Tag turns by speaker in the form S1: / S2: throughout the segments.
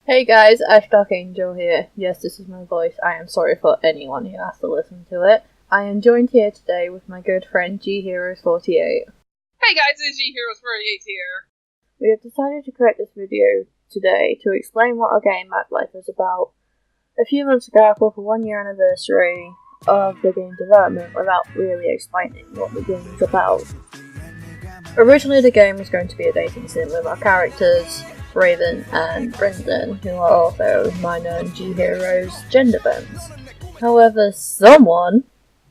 S1: Hey guys, Ash Dark Angel here. Yes, this is my voice. I am sorry for anyone who has to listen to it. I am joined here today with my good friend G-Heroes48.
S2: Hey guys, it's G-Heroes48 here.
S1: We have decided to create this video today to explain what our game MadLife is about. A few months ago, I pulled the 1 year anniversary of the game development without really explaining what the game is about. Originally, the game was going to be a dating sim with our characters Raven and Brendan, who are also minor and G-Heroes gender bends. However, someone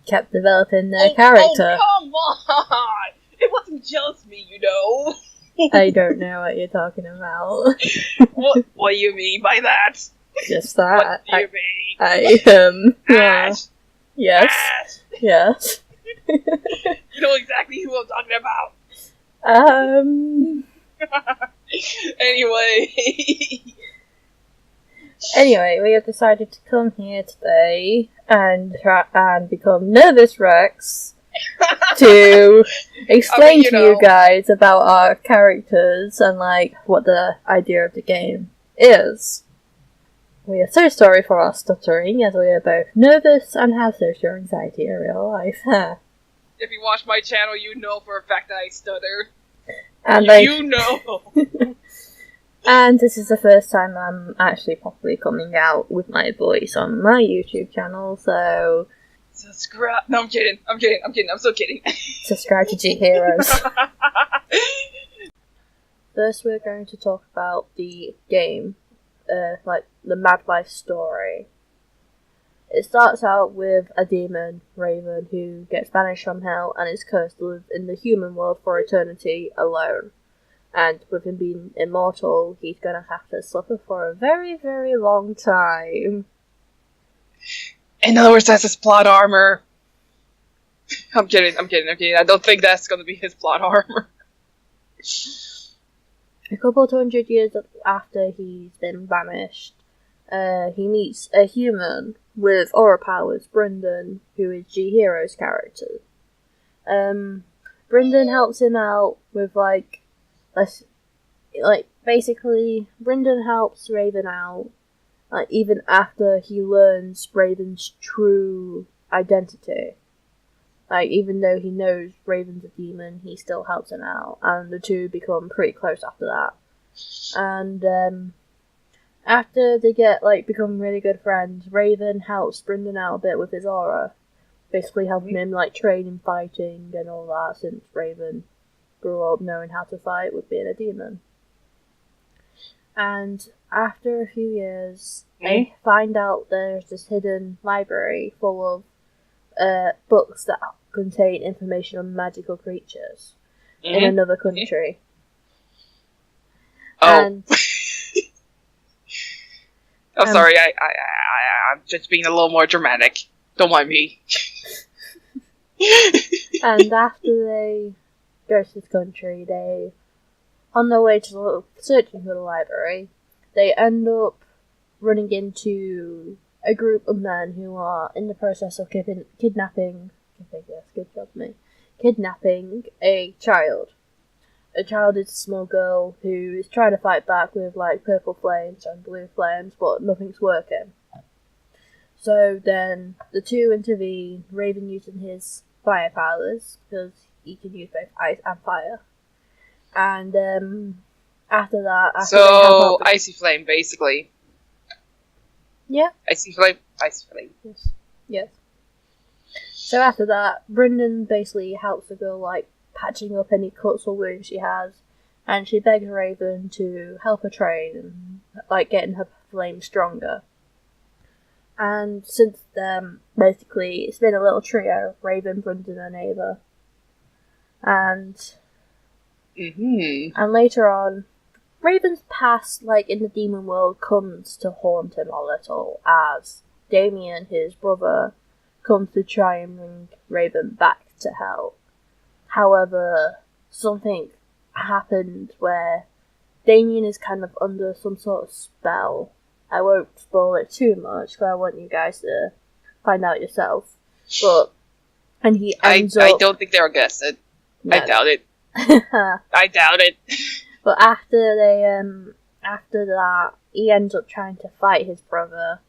S1: kept developing their character.
S2: Oh, come on! It wasn't just me, you know.
S1: I don't know what you're talking about.
S2: What do you mean by that?
S1: Just that.
S2: What do you mean?
S1: Yeah. Yes.
S2: Ash.
S1: Yes.
S2: You know exactly who I'm talking about.
S1: Anyway, we have decided to come here today and become Nervous Rex to explain to you guys about our characters and what the idea of the game is. We are so sorry for our stuttering, as we are both nervous and have social anxiety in real life.
S2: If you watch my channel, you know for a fact that I stutter.
S1: And
S2: you know.
S1: And this is the first time I'm actually properly coming out with my voice on my YouTube channel, so...
S2: Subscribe. No, I'm kidding. I'm so kidding.
S1: Subscribe to G-Heroes. First, we're going to talk about the game, the MadLife story. It starts out with a demon, Raven, who gets banished from hell and is cursed to live in the human world for eternity alone. And with him being immortal, he's gonna have to suffer for a very, very long time.
S2: In other words, that's his plot armor. I'm kidding. I don't think that's gonna be his plot armor.
S1: A couple 200 years after he's been banished, he meets a human with aura powers, Brendan, who is G-Hero's character. Brendan helps him out with basically, Brendan helps Raven out, even after he learns Raven's true identity. Even though he knows Raven's a demon, he still helps him out, and the two become pretty close after that. And, after they become really good friends, Raven helps Brendan out a bit with his aura. Basically helping him, train in fighting and all that, since Raven grew up knowing how to fight with being a demon. And after a few years, they find out there's this hidden library full of books that contain information on magical creatures in another country.
S2: Oh. I'm sorry, I'm just being a little more dramatic. Don't mind me.
S1: And after they go to this country, on their way to searching for the library, they end up running into a group of men who are in the process of kidnapping a child. A child is a small girl who is trying to fight back with purple flames and blue flames, but nothing's working. So then the two intervene, Raven using his fire powers, because he can use both ice and fire. And after that...
S2: So, Icy Flame, basically.
S1: Yeah.
S2: Icy Flame.
S1: Yes. So after that, Brendan basically helps the girl, patching up any cuts or wounds she has, and she begs Raven to help her train and, getting her flame stronger. And since then, basically, it's been a little trio, Raven, Brendan, and Ava. And later on, Raven's past, in the demon world, comes to haunt him a little, as Damien, his brother, comes to try and bring Raven back to hell. However, something happened where Damien is kind of under some sort of spell. I won't spoil it too much, because I want you guys to find out yourself. And he ends up...
S2: I don't think they'll guess it. No. I doubt it. I doubt it.
S1: But after that, he ends up trying to fight his brother,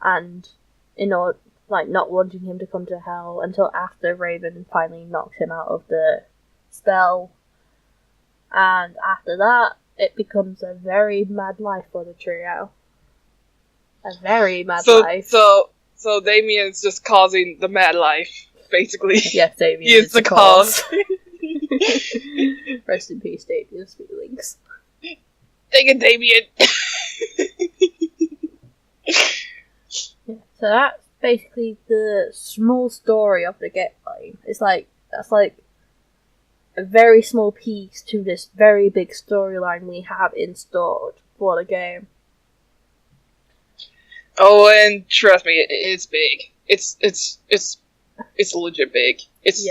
S1: and in order, like, not wanting him to come to hell until after Raven finally knocks him out of the spell. And after that, it becomes a very mad life for the trio. A very mad life.
S2: So Damien's just causing the mad life, basically.
S1: Yes, Damien
S2: He is the cause.
S1: Rest in peace, Damien's feelings.
S2: Dang it, Damien!
S1: Yeah, so that's basically the small story of the game. It's like, that's like a very small piece to this very big storyline we have installed for the game.
S2: Oh, and trust me, it's big. It's legit big. It's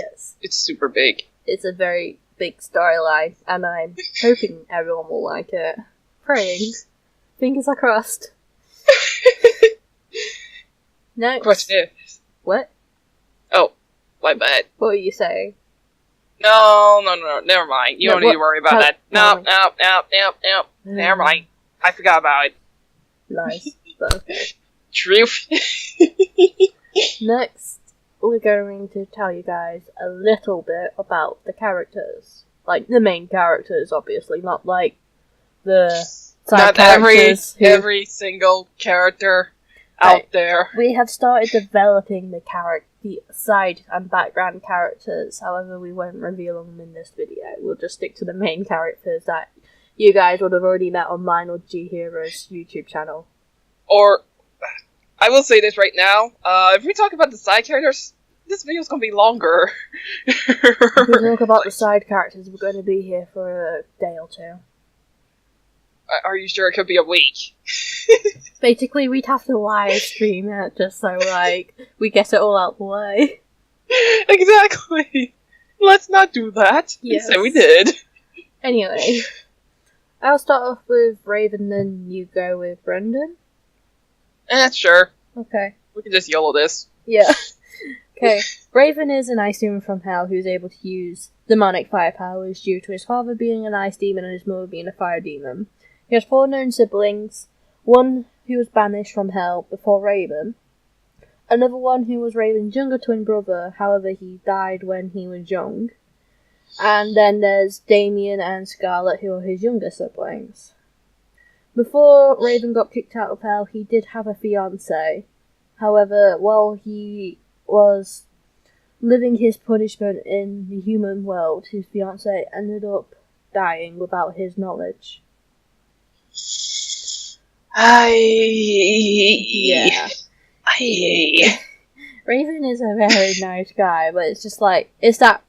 S2: super big.
S1: It's a very big storyline, and I'm hoping everyone will like it. Praying. Fingers are crossed. Next.
S2: Question is...
S1: What?
S2: Oh, my bad.
S1: What were you saying?
S2: No, never mind. You don't need to worry about that. No. Never mind. I forgot about it.
S1: Nice. Okay.
S2: Truth.
S1: Next, we're going to tell you guys a little bit about the characters. Like, the main characters, obviously, not like the side
S2: not
S1: characters.
S2: Every single character out there.
S1: We have started developing the side and background characters, however we won't reveal them in this video. We'll just stick to the main characters that you guys would have already met on mine or G Hero's YouTube channel.
S2: Or, I will say this right now, if we talk about the side characters, this video's gonna be longer.
S1: If we talk about the side characters, we're going to be here for a day or two.
S2: Are you sure it could be a week?
S1: Basically, we'd have to live stream it just so, like, we get it all out the way.
S2: Exactly. Let's not do that.
S1: Yes.
S2: So we did.
S1: Anyway, I'll start off with Raven, then you go with Brendan.
S2: Sure.
S1: Okay.
S2: We can just YOLO this.
S1: Yeah. Okay. Raven is an ice demon from hell who's able to use demonic fire powers due to his father being an ice demon and his mother being a fire demon. He has 4 known siblings, one who was banished from hell before Raven, another one who was Raven's younger twin brother, however he died when he was young, and then there's Damien and Scarlet who are his younger siblings. Before Raven got kicked out of hell, he did have a fiancée. However, while he was living his punishment in the human world, his fiancée ended up dying without his knowledge. Raven is a very nice guy, but it's just like it's like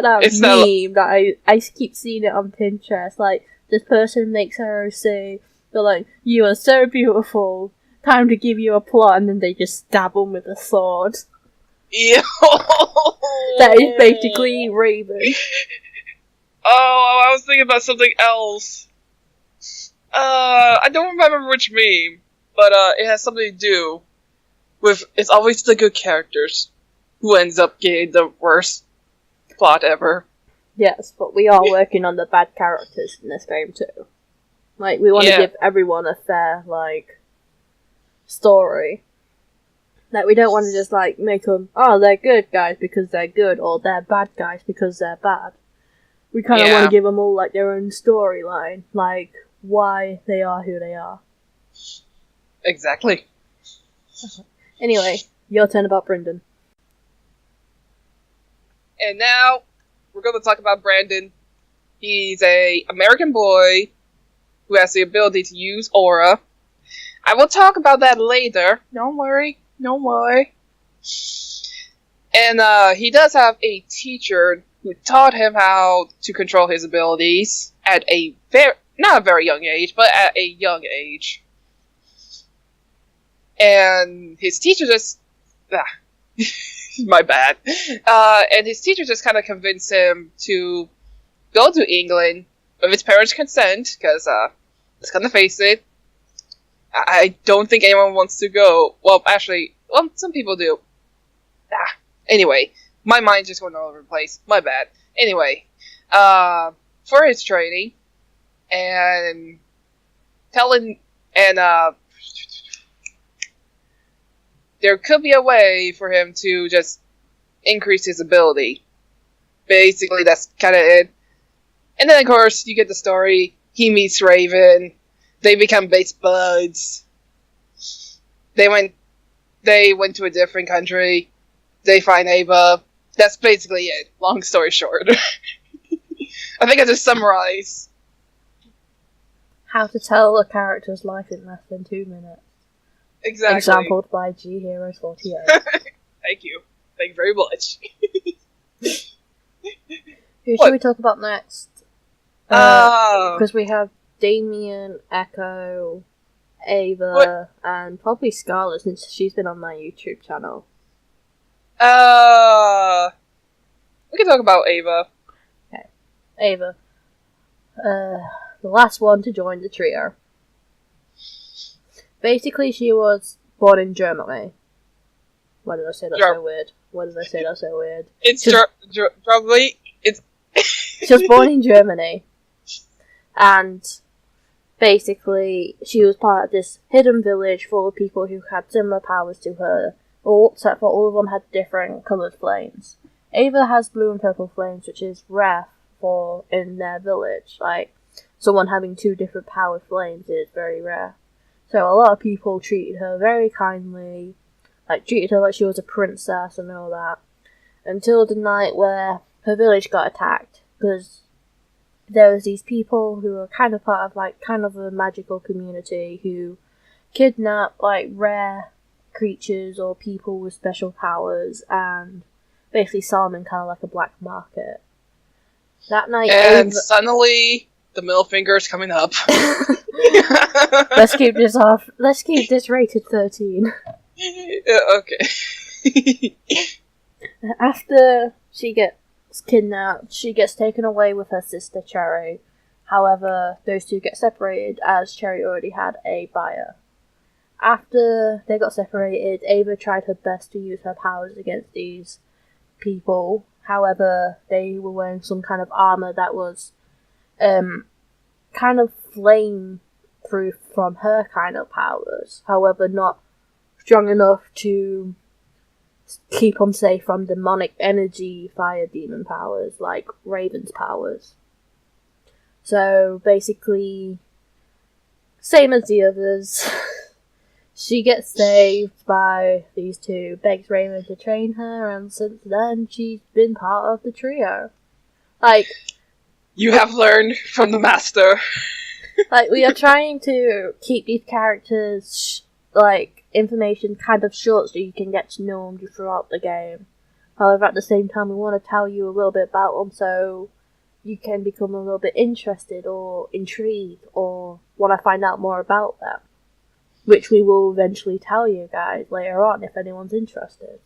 S1: that meme that I keep seeing it on Pinterest. Like, this person makes her say, they're like, "You are so beautiful, time to give you a plot," and then they just stab him with a sword.
S2: Ew.
S1: That is basically Raven.
S2: Oh, I was thinking about something else. I don't remember which meme, but it has something to do with, it's always the good characters who ends up getting the worst plot ever.
S1: Yes, but we are working on the bad characters in this game too. Like, we want to give everyone a fair, like, story. Like, we don't want to just, like, make them, oh, they're good guys because they're good, or they're bad guys because they're bad. We kind of want to give them all, like, their own storyline, like, why they are who they are.
S2: Exactly.
S1: Anyway, your turn about Brendan.
S2: And now, we're going to talk about Brandon. He's a American boy who has the ability to use aura. I will talk about that later. Don't worry. And he does have a teacher who taught him how to control his abilities at a not a very young age, but at a young age. And his teacher just... my bad. And his teacher just kind of convinced him to go to England with his parents' consent, because, let's kind of face it, I don't think anyone wants to go. Well, actually, some people do. Anyway, my mind's just going all over the place. My bad. Anyway, for his training, and And there could be a way for him to just increase his ability. Basically, that's kind of it. And then, of course, you get the story. He meets Raven. They become best buds. They went to a different country. They find Ava. That's basically it. Long story short. I think I just summarized.
S1: How to tell a character's life in less than 2 minutes.
S2: Exactly.
S1: Exampled by G Heroes 48.
S2: Thank you. Thank you very much.
S1: Who should we talk about next? Because we have Damien, Echo, Ava, and probably Scarlet, since she's been on my YouTube channel.
S2: We can talk about Ava.
S1: Okay. Ava. The last one to join the trio. Basically, she was born in Germany. Why did I say that so weird?
S2: It's probably...
S1: She was born in Germany. And basically, she was part of this hidden village full of people who had similar powers to her, except for all of them had different coloured flames. Ava has blue and purple flames, which is rare for in their village. Like, someone having 2 different powered flames is very rare. So a lot of people treated her very kindly, treated her like she was a princess and all that, until the night where her village got attacked, because there was these people who were kind of part of a magical community who kidnapped rare creatures or people with special powers and basically sell them in kind of like a black market. That night,
S2: and suddenly the middle finger is coming up.
S1: Let's keep this off. Let's keep this rated 13.
S2: Okay.
S1: After she gets kidnapped, she gets taken away with her sister Cherry. However, those two get separated as Cherry already had a buyer. After they got separated, Ava tried her best to use her powers against these people. However, they were wearing some kind of armor that was kind of flame-proof from her kind of powers. However, not strong enough to keep them safe from demonic energy fire demon powers like Raven's powers. So basically, same as the others, she gets saved by these two, begs Raven to train her, and since then she's been part of the trio.
S2: You have learned from the master.
S1: We are trying to keep these characters information kind of short so you can get to know them throughout the game. However, at the same time, we want to tell you a little bit about them so you can become a little bit interested or intrigued or want to find out more about them. Which we will eventually tell you guys later on if anyone's interested.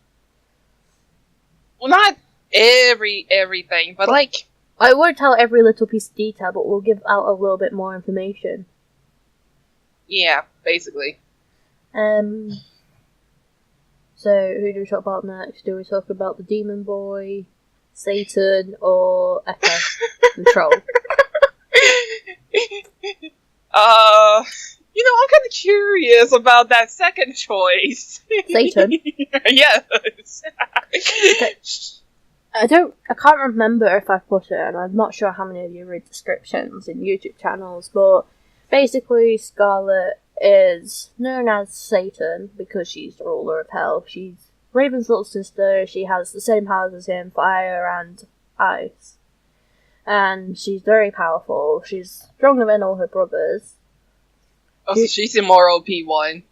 S2: Well, not everything, but
S1: I won't tell every little piece of detail, but we'll give out a little bit more information.
S2: Yeah, basically.
S1: So, who do we talk about next? Do we talk about the Demon Boy, Satan, or Echo? Control?
S2: I'm kind of curious about that second choice.
S1: Satan?
S2: Yes.
S1: Okay. I can't remember if I put it, and I'm not sure how many of you read descriptions in YouTube channels, but basically Scarlet is known as Satan because she's the ruler of hell. She's Raven's little sister. She has the same powers as him, fire and ice. And she's very powerful. She's stronger than all her brothers.
S2: Oh, so she's immoral P1.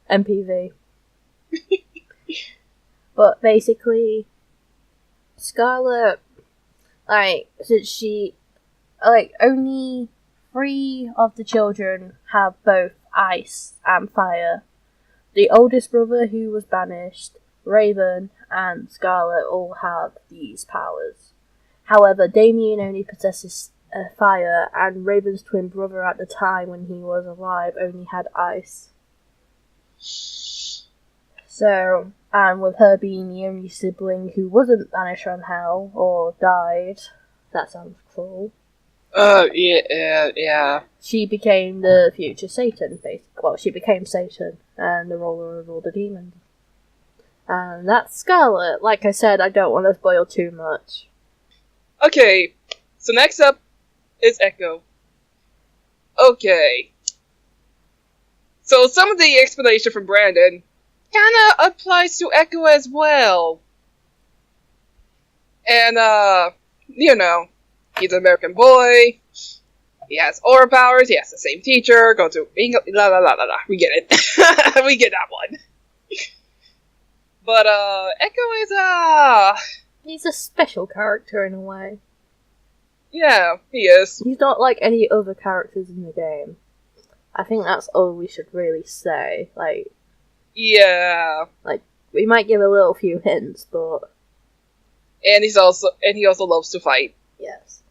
S1: MPV. But basically, Scarlet, since she, only 3 of the children have both ice and fire. The oldest brother, who was banished, Raven, and Scarlet all have these powers. However, Damien only possesses fire, and Raven's twin brother at the time when he was alive only had ice. So, and with her being the only sibling who wasn't banished from hell or died, that sounds cruel.
S2: Yeah.
S1: she became the future Satan, basically. Well, she became Satan, and the ruler of all the demons. And that's Scarlet. Like I said, I don't want to spoil too much.
S2: Okay, so next up is Echo. Okay. So some of the explanation from Brandon kinda applies to Echo as well. And, you know, he's an American boy, he has aura powers, he has the same teacher, go to English, la la la la la, we get it. We get that one. But, Echo is,
S1: He's a special character in a way.
S2: yeah, he is.
S1: He's not like any other characters in the game. I think that's all we should really say. Like,
S2: Yeah.
S1: like we might give a little few hints, but
S2: And he also loves to fight.
S1: yes,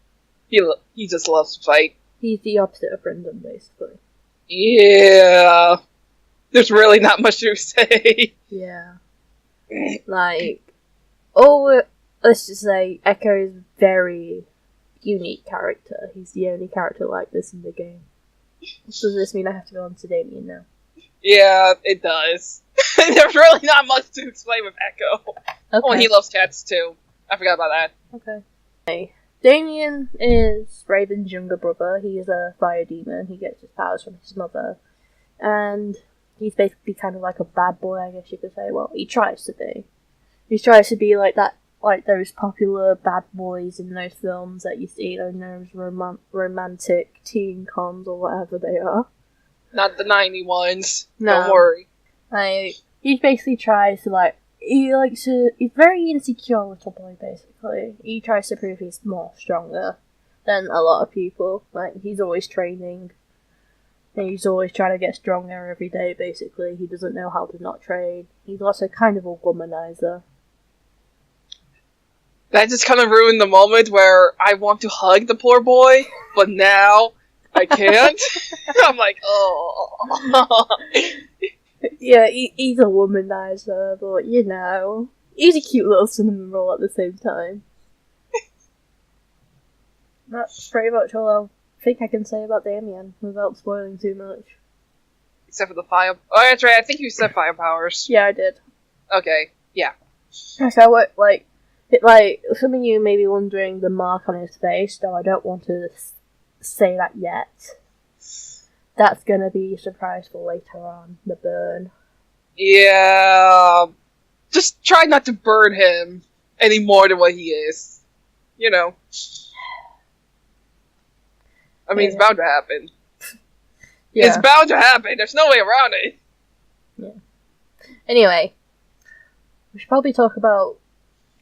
S2: He just loves to fight.
S1: he's the opposite of Brendan, basically.
S2: Yeah. There's really not much to say.
S1: Yeah. Like, let's just say Echo is a very unique character. He's the only character like this in the game. Does this mean I have to go on to Damien now?
S2: Yeah, it does. There's really not much to explain with Echo.
S1: Okay.
S2: Oh, and he loves cats too. I forgot about that.
S1: Okay. Damien is Raven's younger brother. He is a fire demon. He gets his powers from his mother. And he's basically kind of like a bad boy, I guess you could say. Well, he tries to be. He tries to be like that, like those popular bad boys in those films that you see in those romantic teen coms or whatever they are.
S2: Not the 90 ones.
S1: No.
S2: Don't worry.
S1: Like, he basically tries to, like, he's very insecure little boy, basically. He tries to prove he's more stronger than a lot of people. Like, he's always training. And he's always trying to get stronger every day, basically. He doesn't know how to not train. He's also kind of a womanizer.
S2: That just kind of ruined the moment where I want to hug the poor boy, but now I can't. I'm like, oh.
S1: Yeah, he's a womanizer, but, you know, he's a cute little cinnamon roll at the same time. That's pretty much all I think I can say about Damien, without spoiling too much.
S2: Except for the fire. Oh, that's right. I think you said fire powers.
S1: Yeah, I did.
S2: Okay. Yeah.
S1: So, some of you may be wondering the mark on his face, though I don't want to say that yet. That's gonna be a surprise for later on, the burn.
S2: Yeah. Just try not to burn him any more than what he is. You know. I mean, it's bound to happen.
S1: Yeah.
S2: It's bound to happen. There's no way around it.
S1: Yeah. Anyway, we should probably talk about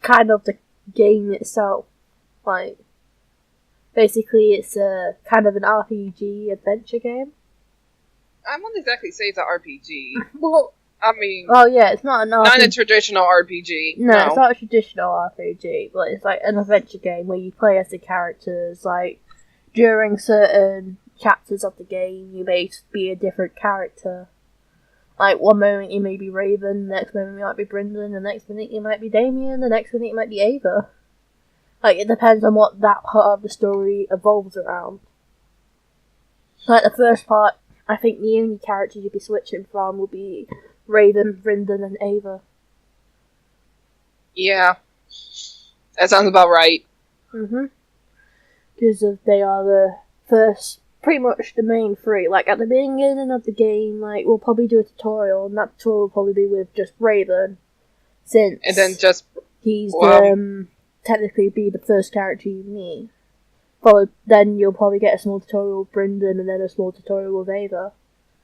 S1: kind of the game itself. Like, basically, it's a kind of an RPG adventure game.
S2: I won't exactly say it's an RPG.
S1: Well,
S2: I mean,
S1: well, yeah, it's not an RPG.
S2: not a traditional RPG.
S1: No, it's not a traditional RPG, but it's like an adventure game where you play as the characters. Like, during certain chapters of the game, you may be a different character. Like, one moment you may be Raven, the next moment you might be Brendan, the next minute you might be Damien, the next minute you might be Ava. Like, it depends on what that part of the story evolves around. Like, the first part, I think the only characters you'd be switching from will be Raven, Brendan, and Ava.
S2: Yeah. That sounds about right.
S1: Mm-hmm. Because they are the first, pretty much the main three. Like, at the beginning of the game, like, we'll probably do a tutorial, and that tutorial will probably be with just Raven, since
S2: And then just...
S1: he's
S2: wow.
S1: Technically be the first character you meet. Followed, then you'll probably get a small tutorial with Brendan, and then a small tutorial with Ava.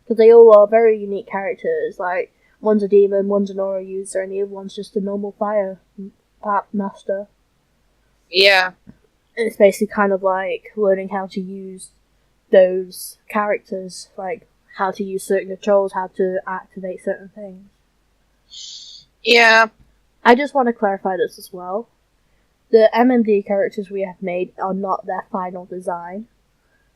S1: Because they all are very unique characters. Like, one's a demon, one's an aura user, and the other one's just a normal fire master.
S2: Yeah.
S1: It's basically kind of like learning how to use those characters, like how to use certain controls, how to activate certain things.
S2: Yeah.
S1: I just want to clarify this as well. The MMD characters we have made are not their final design.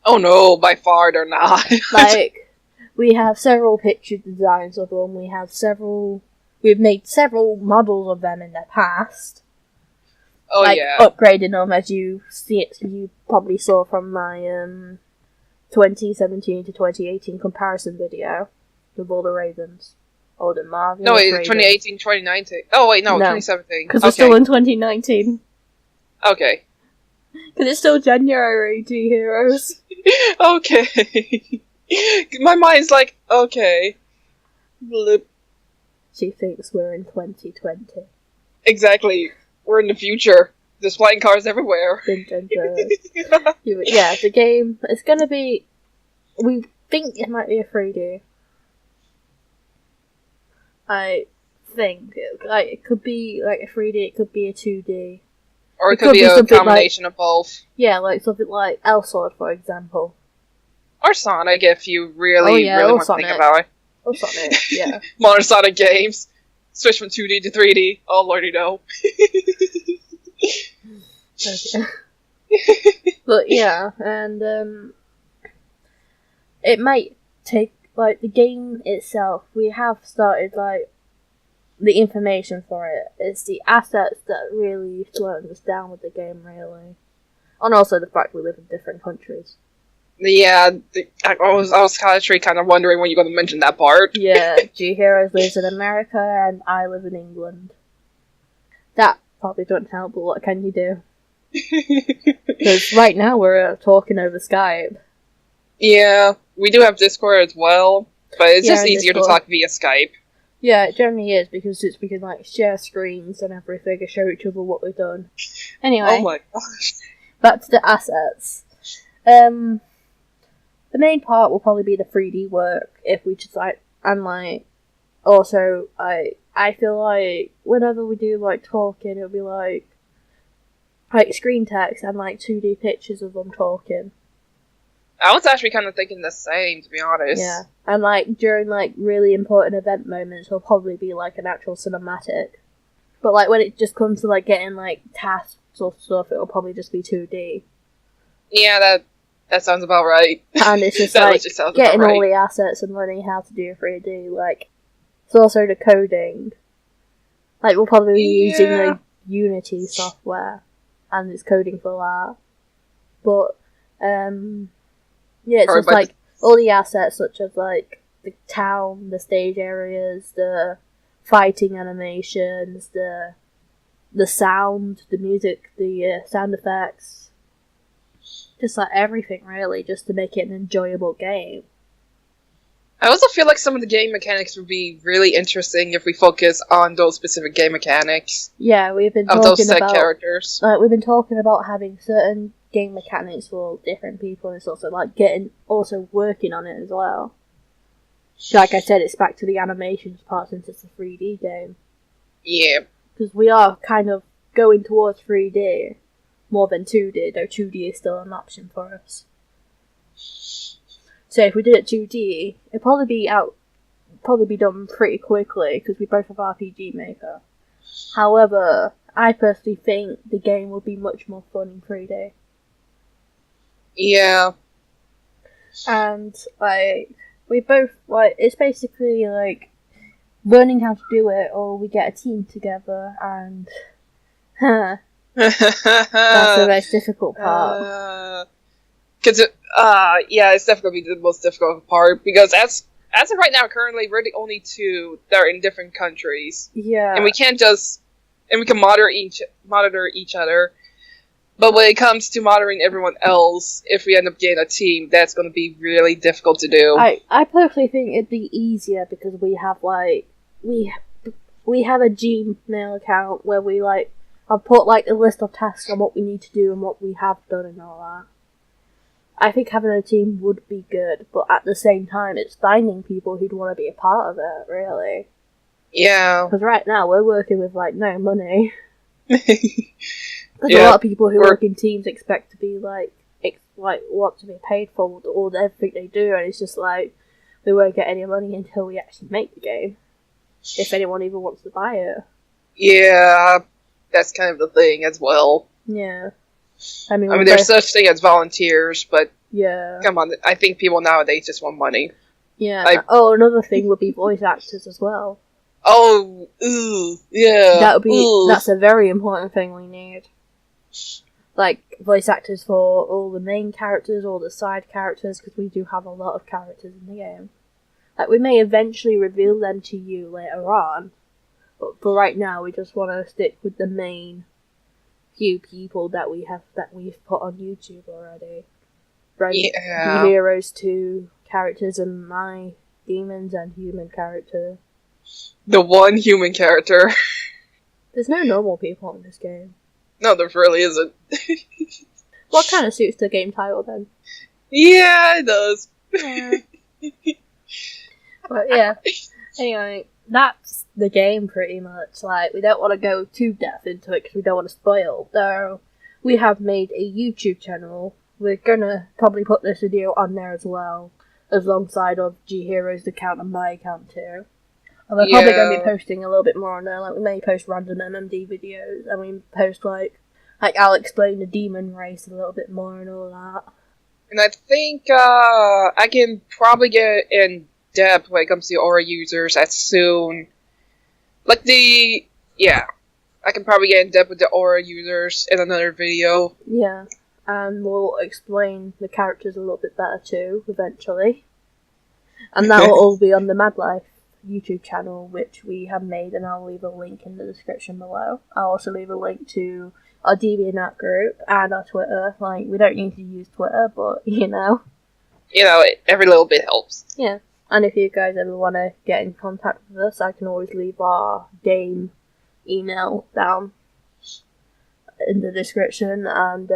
S2: Oh no, by far they're not.
S1: Like, we have several picture designs of them, we've made several models of them in the past.
S2: Oh
S1: like,
S2: yeah.
S1: Upgrading them, as you probably saw from my 2017 to 2018 comparison video with all the Ravens. All the Marvelous
S2: No, wait,
S1: Ravens.
S2: 2018, 2019. Oh, wait, no,
S1: No,
S2: 2017.
S1: Because we're still in 2019.
S2: Okay.
S1: Because it's still January, G Heroes.
S2: Okay. My mind's like, okay. Blip.
S1: She thinks we're in 2020.
S2: Exactly. We're in the future. There's flying cars everywhere.
S1: Dun, dun, dun. Yeah, the game, it's gonna be... We think it might be a 3D. I think. It could be like a 3D, it could be a 2D.
S2: Or it could be a combination of both.
S1: Yeah, like something like Elsword, for example.
S2: Or Sonic, if you really want to think about it.
S1: Or Sonic, yeah.
S2: Modern Sonic games. Switch from 2D to 3D. Oh, lordy no.
S1: Okay. But yeah, and it might take, like, the game itself, we have started, like, the information for it. It's the assets that really slowing us down with the game, really. And also the fact we live in different countries.
S2: Yeah, I was actually kind of wondering when you're going to mention that part.
S1: Yeah, G Heroes lives in America and I live in England. That probably doesn't help, but what can you do? Because right now we're talking over Skype.
S2: Yeah, we do have Discord as well, but it's just easier
S1: Discord.
S2: to talk via Skype.
S1: Yeah, it generally is, because we can, like, share screens and everything and show each other what we've done. Anyway.
S2: Oh my gosh.
S1: Back to the assets. The main part will probably be the 3D work, if we just, like, and, like, also, I feel like whenever we do, like, talking, it'll be, like, screen text and, like, 2D pictures of them talking.
S2: I was actually kind of thinking the same, to be honest.
S1: Yeah, and, like, during, like, really important event moments, it'll probably be, like, an actual cinematic. But, like, when it just comes to, like, getting, like, tasks or stuff, it'll probably just be 2D.
S2: Yeah, that sounds about right.
S1: And it's just, like, getting all the assets and learning how to do 3D, like, it's also the coding. Like, we'll probably be using the Unity software, and it's coding for that. But, yeah, it's just, like, all the assets, such as, like, the town, the stage areas, the fighting animations, the sound, the music, the sound effects. Just, like, everything, really, just to make it an enjoyable game.
S2: I also feel like some of the game mechanics would be really interesting if we focus on those specific game mechanics.
S1: Yeah, we've been
S2: talking
S1: about...
S2: those set characters.
S1: We've been talking about having certain game mechanics for different people, and it's also, like, also working on it as well. Like I said, it's back to the animations part since it's a 3D game.
S2: Yeah.
S1: Because we are kind of going towards 3D more than 2D, though 2D is still an option for us. So if we did it 2D, it'd probably be done pretty quickly, because we both have RPG Maker. However, I personally think the game will be much more fun in 3D.
S2: Yeah.
S1: And, like, we both, like, it's basically, like, learning how to do it, or we get a team together, and, that's the most difficult part.
S2: Because, it's definitely the most difficult part, because as of right now, currently, we're the only two that are in different countries.
S1: Yeah.
S2: And we can monitor each other. But when it comes to monitoring everyone else, if we end up getting a team, that's going to be really difficult to do.
S1: I personally think it'd be easier because we have, like, we have a Gmail account where we, like, I've put, like, a list of tasks on what we need to do and what we have done and all that. I think having a team would be good, but at the same time, it's finding people who'd want to be a part of it, really.
S2: Yeah.
S1: Because right now, we're working with, like, no money. Because a lot of people who work in teams expect to be, like, want to be paid for all everything they do, and it's just like, we won't get any money until we actually make the game. If anyone even wants to buy it.
S2: Yeah, that's kind of the thing as well.
S1: Yeah.
S2: I mean there's such thing as volunteers, but
S1: yeah.
S2: Come on, I think people nowadays just want money.
S1: Yeah. Another thing would be voice actors as well.
S2: Oh, yeah.
S1: That's a very important thing we need. like, voice actors for all the main characters, all the side characters, because we do have a lot of characters in the game. Like, we may eventually reveal them to you later on, but for right now, we just want to stick with the main few people that we've put on YouTube already. Right?
S2: Yeah.
S1: The Heroes 2 characters and my demons and human character.
S2: The one human character.
S1: There's no normal people in this game.
S2: No, there really isn't.
S1: What kind of suits the game title then?
S2: Yeah, it does.
S1: Yeah. But yeah. Anyway, that's the game pretty much. Like, we don't want to go too depth into it because we don't want to spoil. Though, we have made a YouTube channel. We're gonna probably put this video on there as well, alongside of G Hero's account and my account too. And we're probably going to be posting a little bit more on there. Like, we may post random MMD videos, and we post like I'll explain the demon race a little bit more and all that.
S2: And I think I can probably get in depth when it comes to aura users as soon. I can probably get in depth with the aura users in another video.
S1: Yeah, and we'll explain the characters a little bit better too, eventually. And that will all be on the MadLife YouTube channel, which we have made, and I'll leave a link in the description below. I'll also leave a link to our DeviantArt group and our Twitter. Like, we don't need to use Twitter, but,
S2: every little bit helps.
S1: Yeah. And if you guys ever want to get in contact with us, I can always leave our game email down in the description, and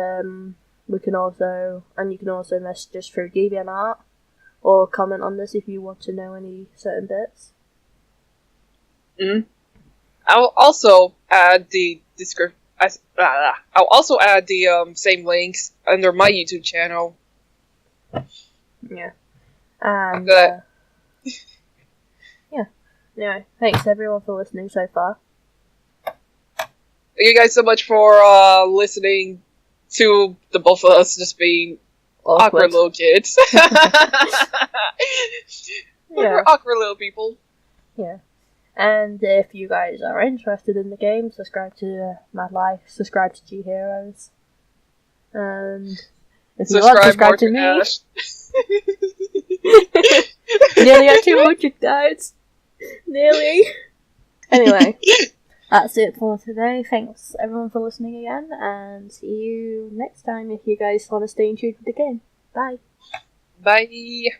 S1: you can also message us through DeviantArt, or comment on this if you want to know any certain bits.
S2: I'll also add the description. I'll also add the same links under my YouTube channel.
S1: Yeah. And
S2: yeah.
S1: Anyway, thanks everyone for listening so far.
S2: Thank you guys so much for listening to the both of us just being awkward little kids. We're awkward little people.
S1: Yeah. And if you guys are interested in the game, subscribe to MadLife, subscribe to G Heroes. And if you want, subscribe to me. Nearly at 200 guys. Nearly. Anyway, that's it for today. Thanks everyone for listening again, and see you next time if you guys want to stay in tune with the game. Bye.
S2: Bye.